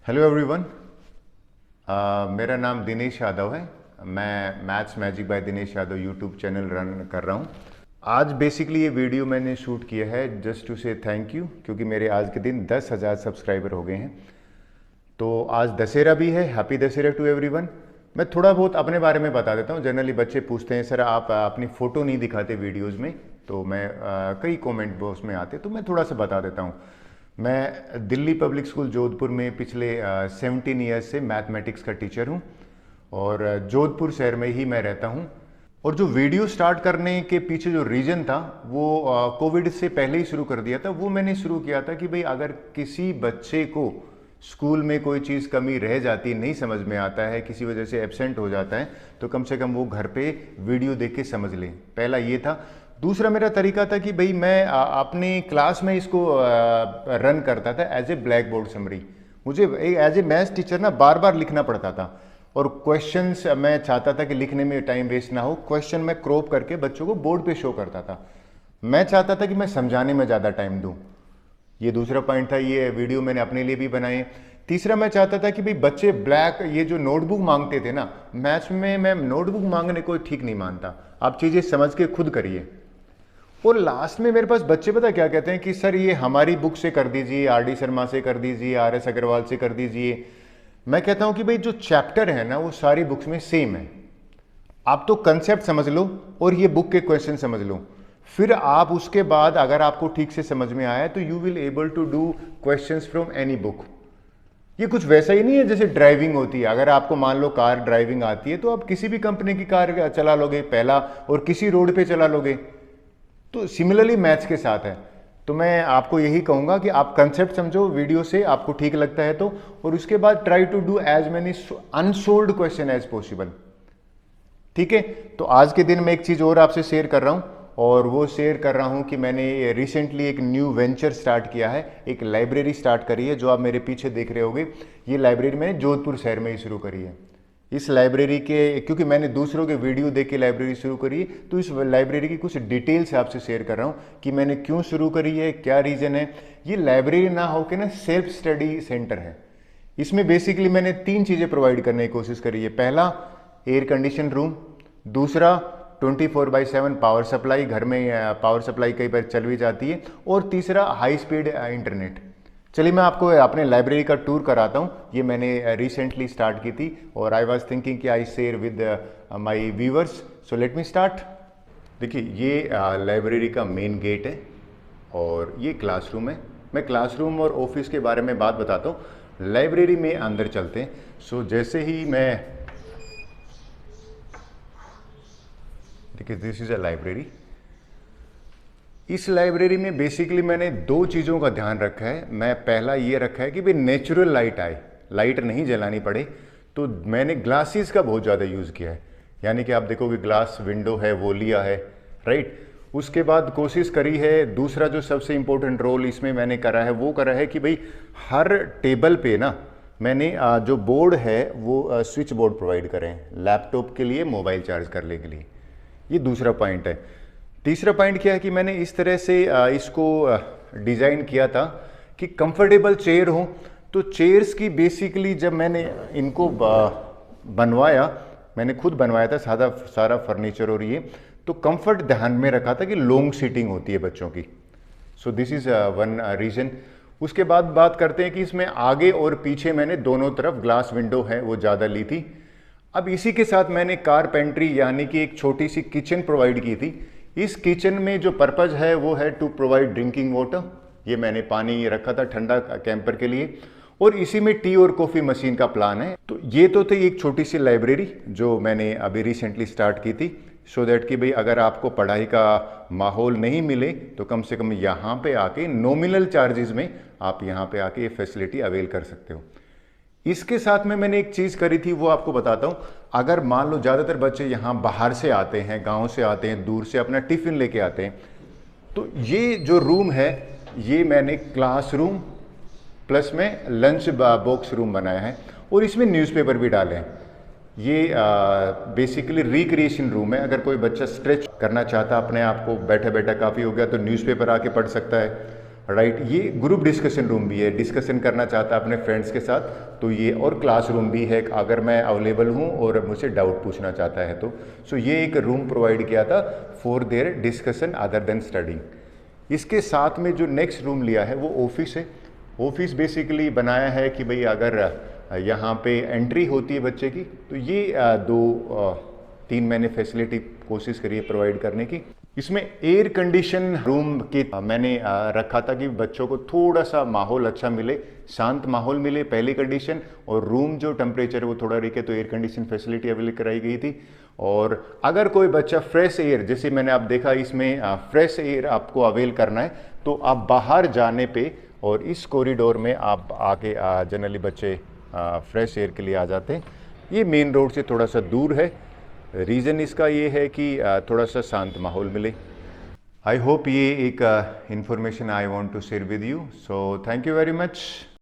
Hello everyone. मेरा नाम दिनेश यादव है। मैं maths magic by Dinesh Yadav YouTube channel run कर रहा हूँ। आज बेसिकली ये वीडियो मैंने शूट किया है जस्ट टू से थैंक यू, क्योंकि मेरे आज के दिन 10,000 सब्सक्राइबर हो गए हैं। तो आज दशहरा भी है। Happy Dussehra to everyone. मैं थोड़ा बहुत अपने बारे में बता देता हूँ। जनरली बच्चे पूछते हैं सर आप अपनी फ़ोटो नहीं दिखाते वीडियोज़ में, तो मैं कई कमेंट बॉक्स में आते, तो मैं थोड़ा सा बता देता हूँ। मैं दिल्ली पब्लिक स्कूल जोधपुर में पिछले 17 ईयर्स से मैथमेटिक्स का टीचर हूँ और जोधपुर शहर में ही मैं रहता हूँ। और जो वीडियो स्टार्ट करने के पीछे जो रीज़न था वो कोविड से पहले ही शुरू कर दिया था। वो मैंने शुरू किया था कि भाई अगर किसी बच्चे को स्कूल में कोई चीज़ कमी रह जाती, नहीं समझ में आता है, किसी वजह से एब्सेंट हो जाता है, तो कम से कम वो घर पे वीडियो देख के समझ लें। पहला ये था। दूसरा मेरा तरीका था कि भाई मैं अपनी क्लास में इसको रन करता था as a black board summary. मुझे एज ए मैथ्स टीचर ना बार बार लिखना पड़ता था और क्वेश्चंस मैं चाहता था कि लिखने में टाइम वेस्ट ना हो। क्वेश्चन मैं क्रॉप करके बच्चों को बोर्ड पे शो करता था। मैं चाहता था कि मैं समझाने में ज़्यादा टाइम दूं। ये दूसरा पॉइंट था। ये वीडियो मैंने अपने लिए भी बनाए। तीसरा मैं चाहता था कि भाई बच्चे ब्लैक ये जो नोटबुक मांगते थे ना, मैथ्स में मैं नोटबुक मांगने को ठीक नहीं मानता। आप चीज़ें समझ के खुद करिए। और लास्ट में मेरे पास बच्चे पता क्या कहते हैं कि सर ये हमारी बुक से कर दीजिए, आर.डी. शर्मा से कर दीजिए, आर.एस. अग्रवाल से कर दीजिए। मैं कहता हूं कि भाई जो चैप्टर है ना वो सारी बुक्स में सेम है। आप तो कंसेप्ट समझ लो और ये बुक के क्वेश्चन समझ लो, फिर आप उसके बाद अगर आपको ठीक से समझ में आया तो you will able to do questions from any book. ये कुछ वैसा ही नहीं है जैसे ड्राइविंग होती है। अगर आपको मान लो कार ड्राइविंग आती है तो आप किसी भी कंपनी की कार चला लोगे पहला, और किसी रोड पे चला लोगे। तो सिमिलरली मैथ्स के साथ है। तो मैं आपको यही कहूंगा कि आप कंसेप्ट समझो वीडियो से, आपको ठीक लगता है तो, और उसके बाद try to do as many unsolved question as possible. ठीक है। तो आज के दिन मैं एक चीज़ और आपसे शेयर कर रहा हूं, और वो शेयर कर रहा हूं कि मैंने रिसेंटली एक न्यू वेंचर स्टार्ट किया है। एक लाइब्रेरी स्टार्ट करी है जो आप मेरे पीछे देख रहे होगे। ये लाइब्रेरी मैंने जोधपुर शहर में ही शुरू करी है। इस लाइब्रेरी के, क्योंकि मैंने दूसरों के वीडियो देख के लाइब्रेरी शुरू करी, तो इस लाइब्रेरी की कुछ डिटेल्स आपसे शेयर कर रहा हूँ कि मैंने क्यों शुरू करी है, क्या रीज़न है। ये लाइब्रेरी ना हो के ना सेल्फ स्टडी सेंटर है। इसमें बेसिकली मैंने 3 चीज़ें प्रोवाइड करने की कोशिश करी है। पहला, एयर कंडीशन रूम। दूसरा, 24/7 पावर सप्लाई, घर में पावर सप्लाई कई बार चल भी जाती है। और तीसरा, हाई स्पीड इंटरनेट। चलिए मैं आपको अपने लाइब्रेरी का टूर कराता हूँ। ये मैंने रिसेंटली स्टार्ट की थी और आई वाज थिंकिंग कि I share with my viewers. So let me start. देखिए ये लाइब्रेरी का मेन गेट है और ये क्लासरूम है। मैं क्लासरूम और ऑफिस के बारे में बात बताता हूँ। लाइब्रेरी में अंदर चलते हैं। सो जैसे ही मैं, देखिए दिस इज़ अ लाइब्रेरी। इस लाइब्रेरी में बेसिकली मैंने 2 चीज़ों का ध्यान रखा है। मैं पहला ये रखा है कि भाई नेचुरल लाइट आए, लाइट नहीं जलानी पड़े। तो मैंने ग्लासेस का बहुत ज़्यादा यूज़ किया है। यानी कि आप देखोगे ग्लास विंडो है वो लिया है, राइट। उसके बाद कोशिश करी है, दूसरा जो सबसे इम्पोर्टेंट रोल इसमें मैंने करा है वो करा है कि भाई हर टेबल पे ना मैंने जो बोर्ड है वो स्विच बोर्ड प्रोवाइड करें, लैपटॉप के लिए, मोबाइल चार्ज करने के लिए। ये दूसरा पॉइंट है। तीसरा पॉइंट क्या है कि मैंने इस तरह से इसको डिज़ाइन किया था कि कंफर्टेबल चेयर हो। तो चेयर्स की बेसिकली जब मैंने इनको बनवाया, मैंने खुद बनवाया था सादा सारा फर्नीचर और ये, तो कंफर्ट ध्यान में रखा था कि लॉन्ग सीटिंग होती है बच्चों की। So this is one reason. उसके बाद बात करते हैं कि इसमें आगे और पीछे मैंने दोनों तरफ ग्लास विंडो है वो ज़्यादा ली थी। अब इसी के साथ मैंने कारपेंट्री यानी कि एक छोटी सी किचन प्रोवाइड की थी। इस किचन में जो पर्पज़ है वो है टू प्रोवाइड ड्रिंकिंग वाटर। ये मैंने पानी रखा था ठंडा कैंपर के लिए, और इसी में टी और कॉफ़ी मशीन का प्लान है। तो ये तो थी एक छोटी सी लाइब्रेरी जो मैंने अभी रिसेंटली स्टार्ट की थी, सो दैट कि भाई अगर आपको पढ़ाई का माहौल नहीं मिले तो कम से कम यहाँ पे आके नॉमिनल चार्जेस में आप यहाँ पे आके ये फैसिलिटी अवेल कर सकते हो। इसके साथ में मैंने एक चीज़ करी थी वो आपको बताता हूँ। अगर मान लो ज़्यादातर बच्चे यहाँ बाहर से आते हैं, गांव से आते हैं, दूर से अपना टिफ़िन लेके आते हैं, तो ये जो रूम है ये मैंने क्लासरूम प्लस में लंच बॉक्स रूम बनाया है, और इसमें न्यूज़पेपर भी डाले हैं। ये बेसिकली रिक्रिएशन रूम है। अगर कोई बच्चा स्ट्रेच करना चाहता अपने आप को, बैठा बैठा काफ़ी हो गया, तो न्यूज़पेपर आके पढ़ सकता है। राइट। ये ग्रुप डिस्कशन रूम भी है, डिस्कशन करना चाहता है अपने फ्रेंड्स के साथ तो ये, और क्लासरूम भी है अगर मैं अवेलेबल हूँ और मुझसे डाउट पूछना चाहता है तो। सो ये एक रूम प्रोवाइड किया था for their discussion other than studying. इसके साथ में जो नेक्स्ट रूम लिया है वो ऑफिस है। ऑफिस बेसिकली बनाया है कि भाई अगर यहाँ पे एंट्री होती है बच्चे की तो ये 2-3 मैंने फैसिलिटी कोशिश करी है प्रोवाइड करने की। इसमें एयर कंडीशन रूम के मैंने रखा था कि बच्चों को थोड़ा सा माहौल अच्छा मिले, शांत माहौल मिले, पहली कंडीशन। और रूम जो टेम्परेचर है वो थोड़ा रखे तो एयर कंडीशन फैसिलिटी अवेलेबल कराई गई थी। और अगर कोई बच्चा फ्रेश एयर, जैसे मैंने आप देखा इसमें फ्रेश एयर आपको अवेल करना है तो आप बाहर जाने पे और इस कॉरिडोर में आप आके जनरली बच्चे फ्रेश एयर के लिए आ जाते हैं। ये मेन रोड से थोड़ा सा दूर है। रीज़न इसका ये है कि थोड़ा सा शांत माहौल मिले। आई होप ये एक information I want to share with you. So thank you very much.